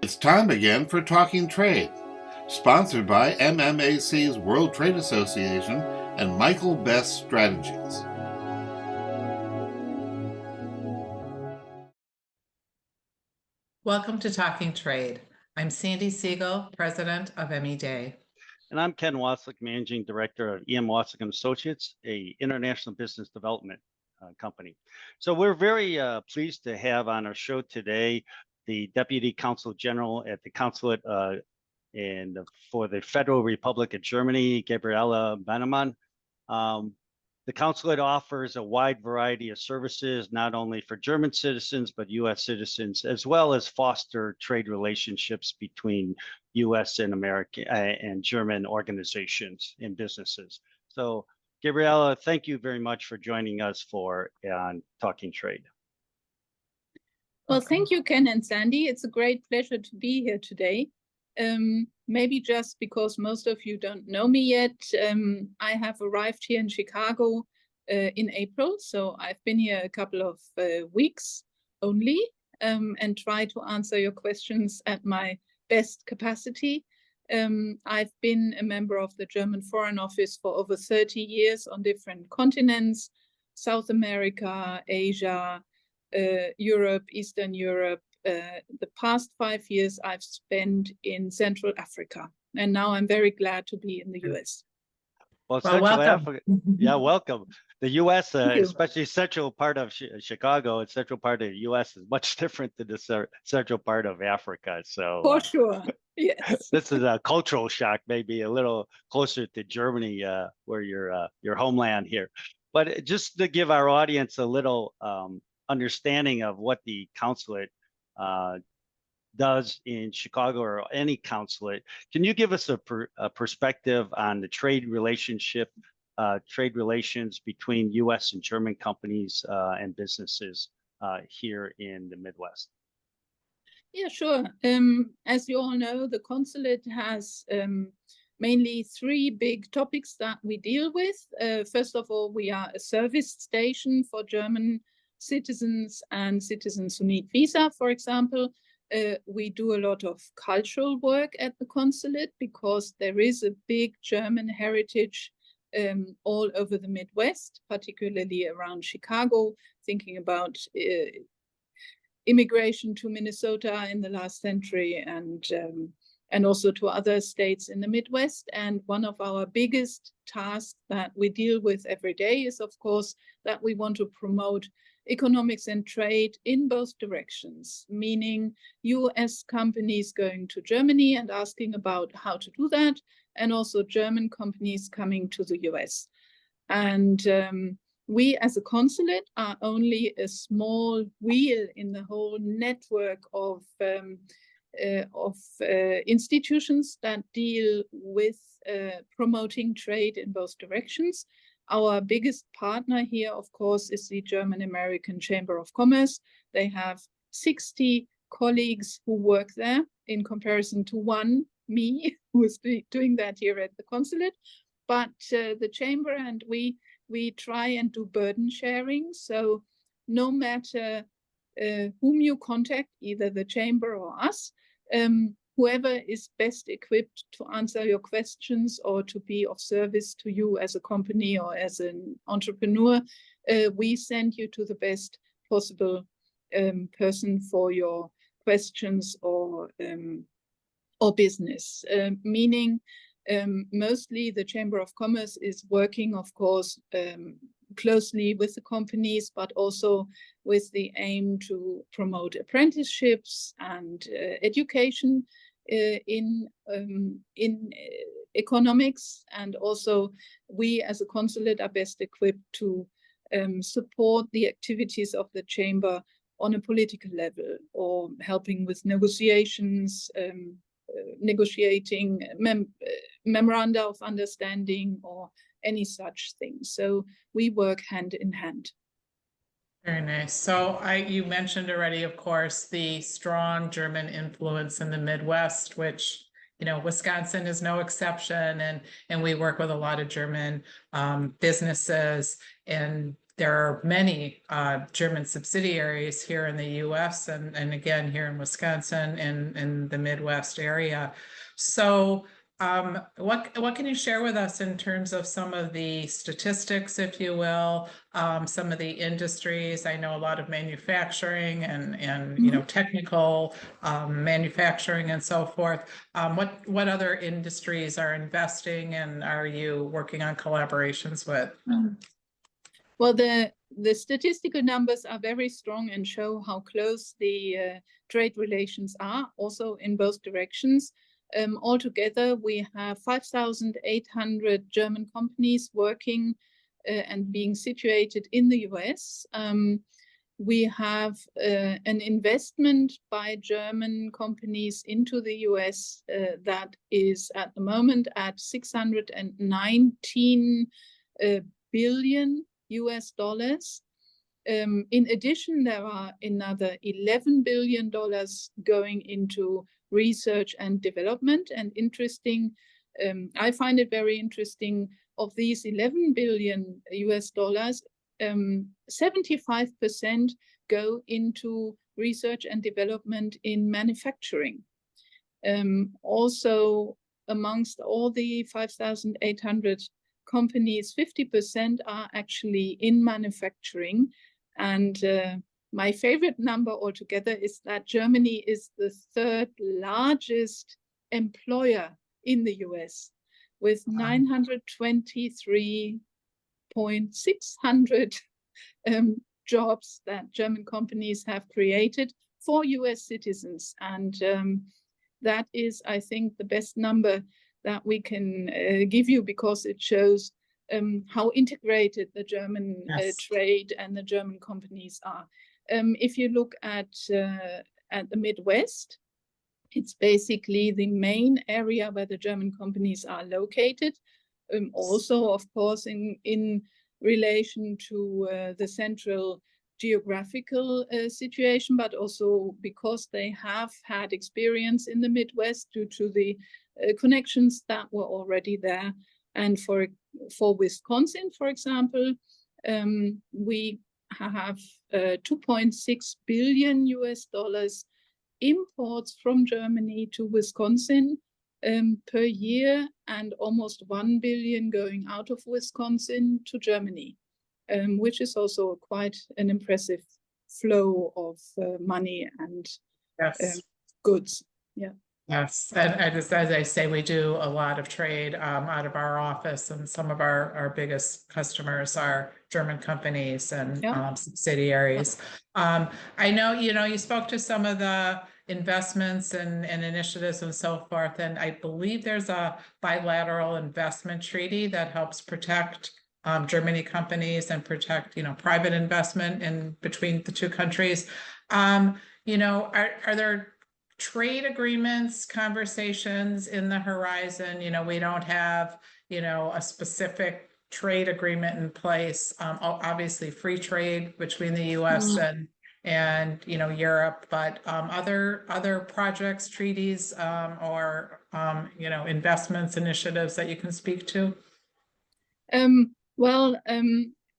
It's time again for Talking Trade, sponsored by MMAC's World Trade Association and Michael Best Strategies. Welcome to Talking Trade. I'm Sandi, Siegel, president of MEDay. And I'm Ken Wasylik, Managing Director of EM Wasylik & Associates, a international business development company. So we're very pleased to have on our show today the Deputy Consul General at the Consulate for the Federal Republic of Germany, Gabriela Bennemann. The consulate offers a wide variety of services, not only for German citizens, but U.S. citizens, as well as foster trade relationships between U.S. and American and German organizations and businesses. So, Gabriela, thank you very much for joining us for Talking Trade. Well, thank you, Ken and Sandi. It's a great pleasure to be here today. Maybe just because most of you don't know me yet, I have arrived here in Chicago in April. So I've been here a couple of weeks only and try to answer your questions at my best capacity. I've been a member of the German Foreign Office for over 30 years on different continents, South America, Asia, Europe, Eastern Europe. The past 5 years I've spent in Central Africa, and now I'm very glad to be in the US. Well, Central Africa, yeah, welcome. The US, especially central part of Chicago and central part of the US is much different than the central part of Africa. So for sure, yes. This is a cultural shock, maybe a little closer to Germany, where your homeland here. But just to give our audience a little understanding of what the consulate does in Chicago or any consulate, can you give us a perspective on the trade relations between U.S. and German companies and businesses here in the Midwest? Yeah, sure. As you all know, the consulate has mainly 3 big topics that we deal with. First of all, we are a service station for German citizens and citizens who need visa, for example. We do a lot of cultural work at the consulate because there is a big German heritage all over the Midwest, particularly around Chicago, thinking about immigration to Minnesota in the last century and also to other states in the Midwest. And one of our biggest tasks that we deal with every day is, of course, that we want to promote economics and trade in both directions, meaning US companies going to Germany and asking about how to do that, and also German companies coming to the US. And we as a consulate are only a small wheel in the whole network of institutions that deal with promoting trade in both directions. Our biggest partner here, of course, is the German-American Chamber of Commerce. They have 60 colleagues who work there in comparison to me, who is doing that here at the consulate. But the chamber and we try and do burden sharing. So no matter whom you contact, either the chamber or us, whoever is best equipped to answer your questions or to be of service to you as a company or as an entrepreneur, we send you to the best possible person for your questions or business. Meaning, mostly the Chamber of Commerce is working, of course, closely with the companies, but also with the aim to promote apprenticeships and education in economics. And also we as a consulate are best equipped to support the activities of the chamber on a political level, or helping with negotiations, negotiating memoranda of understanding or any such thing. So we work hand in hand. Very nice. So you mentioned already, of course, the strong German influence in the Midwest, which, Wisconsin is no exception. And we work with a lot of German businesses. And there are many German subsidiaries here in the US and again here in Wisconsin and in the Midwest area. So what can you share with us in terms of some of the statistics, if you will, some of the industries? I know a lot of manufacturing and you know, technical manufacturing and so forth. What other industries are investing and are you working on collaborations with? Well, the statistical numbers are very strong and show how close the trade relations are, also in both directions. Altogether, we have 5,800 German companies working and being situated in the US. We have an investment by German companies into the US that is at the moment at 619 billion US dollars. In addition, there are another $11 billion going into research and development. And interesting, I find it very interesting, of these 11 billion US dollars, 75% go into research and development in manufacturing. Also, amongst all the 5,800 companies, 50% are actually in manufacturing. And my favorite number altogether is that Germany is the third largest employer in the US with 923,600 jobs that German companies have created for US citizens. And that is, I think, the best number that we can give you, because it shows how integrated the German trade and the German companies are. If you look at the Midwest, it's basically the main area where the German companies are located. Also, of course, in relation to the central geographical situation, but also because they have had experience in the Midwest due to the connections that were already there. And for Wisconsin, for example, we have 2.6 billion US dollars imports from Germany to Wisconsin per year, and almost 1 billion going out of Wisconsin to Germany, which is also quite an impressive flow of money and goods. Yeah. Yes, and as I say, we do a lot of trade out of our office, and some of our biggest customers are German companies and subsidiaries. I know, you spoke to some of the investments and initiatives and so forth, and I believe there's a bilateral investment treaty that helps protect Germany companies and protect, private investment in between the two countries. Are there trade agreements, conversations in the horizon? We don't have, a specific trade agreement in place. Obviously free trade between the US and Europe, but other projects, treaties, or investments, initiatives that you can speak to?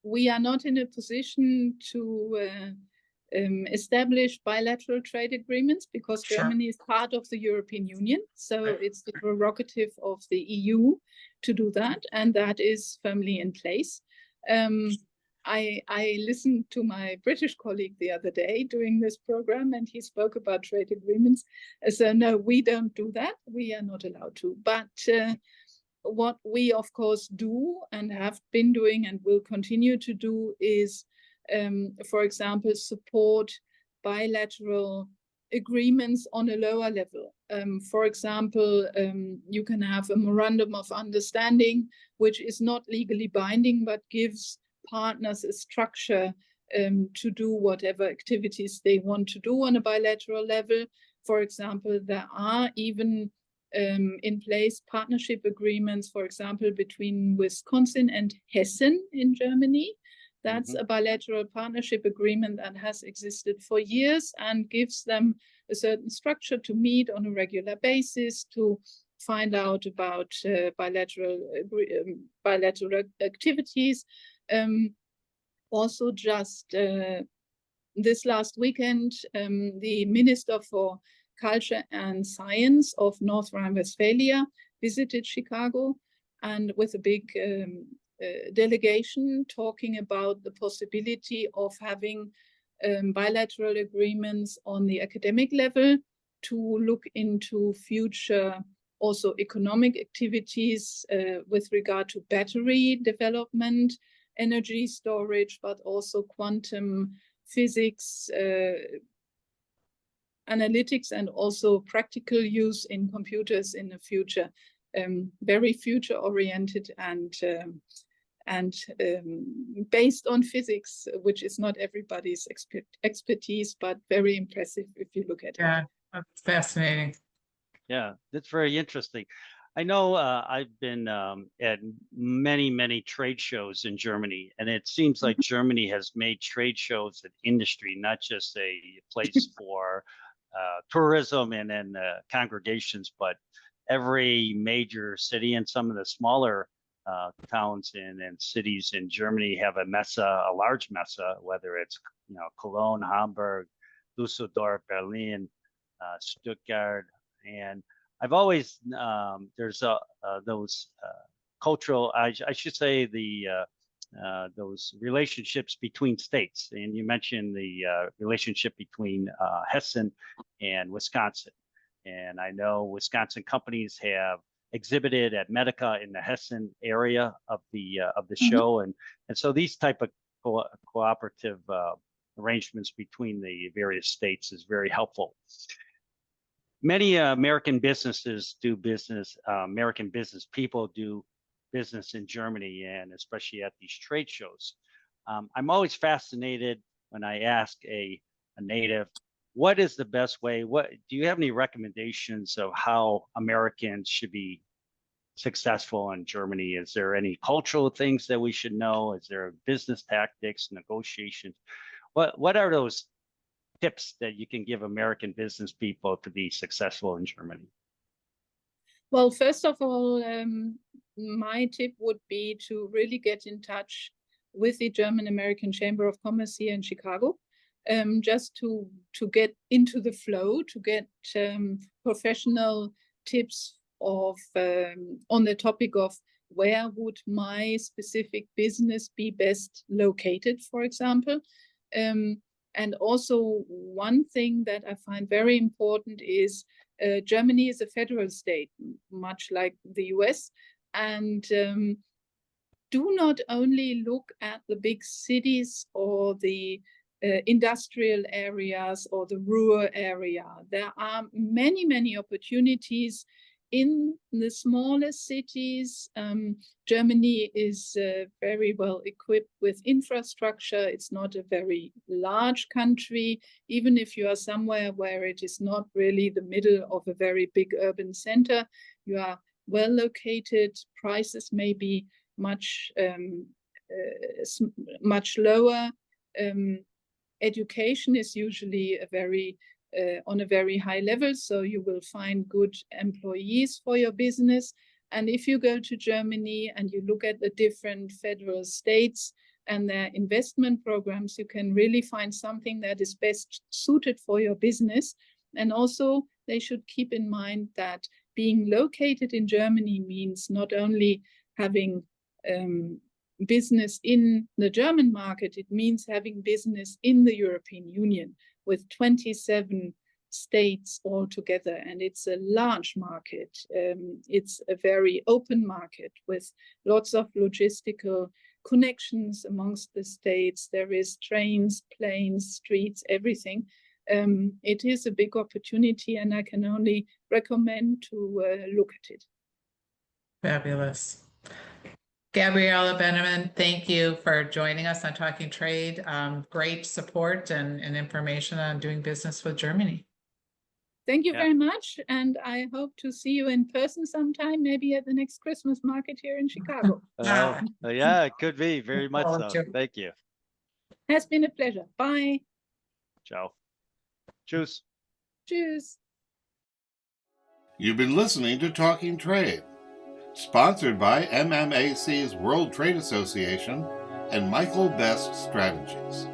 We are not in a position to establish bilateral trade agreements, because Germany is part of the European Union. So it's the prerogative of the EU to do that, and that is firmly in place. I listened to my British colleague the other day doing this program, and he spoke about trade agreements. So no, we don't do that. We are not allowed to. But what we, of course, do and have been doing and will continue to do is, for example, support bilateral agreements on a lower level. For example, you can have a memorandum of understanding, which is not legally binding, but gives partners a structure to do whatever activities they want to do on a bilateral level. For example, there are even in place partnership agreements, for example, between Wisconsin and Hessen in Germany. That's a bilateral partnership agreement that has existed for years and gives them a certain structure to meet on a regular basis to find out about bilateral activities. Also, just this last weekend, the Minister for Culture and Science of North Rhine-Westphalia visited Chicago, and with a big delegation talking about the possibility of having bilateral agreements on the academic level to look into future also economic activities with regard to battery development, energy storage, but also quantum physics, analytics, and also practical use in computers in the future. Very future oriented and based on physics, which is not everybody's expertise, but very impressive if you look at it. Yeah, that's fascinating. Yeah, that's very interesting. I know I've been at many trade shows in Germany, and it seems like Germany has made trade shows an industry, not just a place for tourism and then congregations, but every major city and some of the smaller towns and cities in Germany have a messe, a large messe, whether it's Cologne, Hamburg, Düsseldorf, Berlin, Stuttgart, and I've always there's those cultural, I should say those relationships between states, and you mentioned the relationship between Hessen and Wisconsin, and I know Wisconsin companies have exhibited at Medica in the Hessen area of the show, and so these type of cooperative arrangements between the various states is very helpful. Many American businesses do business, American business people do business in Germany, and especially at these trade shows. I'm always fascinated when I ask a native, what is the best way? What do you have any recommendations of how Americans should be successful in Germany? Is there any cultural things that we should know? Is there business tactics, negotiations? What are those tips that you can give American business people to be successful in Germany? Well, first of all, my tip would be to really get in touch with the German American Chamber of Commerce here in Chicago, just to get into the flow, to get professional tips of on the topic of where would my specific business be best located, for example. And also one thing that I find very important is Germany is a federal state, much like the US. And do not only look at the big cities or the industrial areas or the rural area. There are many opportunities in the smaller cities. Germany is very well equipped with infrastructure. It's not a very large country. Even if you are somewhere where it is not really the middle of a very big urban center, you are well located. Prices may be much lower. Education is usually on a very high level, so you will find good employees for your business. And if you go to Germany and you look at the different federal states and their investment programs, you can really find something that is best suited for your business. And also, they should keep in mind that being located in Germany means not only having business in the German market, it means having business in the European Union with 27 states all together. And it's a large market. It's a very open market with lots of logistical connections amongst the states. There is trains, planes, streets, everything. It is a big opportunity, and I can only recommend to look at it. Fabulous. Gabriela Bennemann, thank you for joining us on Talking Trade. Great support and information on doing business with Germany. Thank you very much. And I hope to see you in person sometime, maybe at the next Christmas market here in Chicago. Yeah, it could be. Very much so. Thank you. Has been a pleasure. Bye. Ciao. Tschüss. Tschüss. You've been listening to Talking Trade, sponsored by MMAC's World Trade Association and Michael Best Strategies.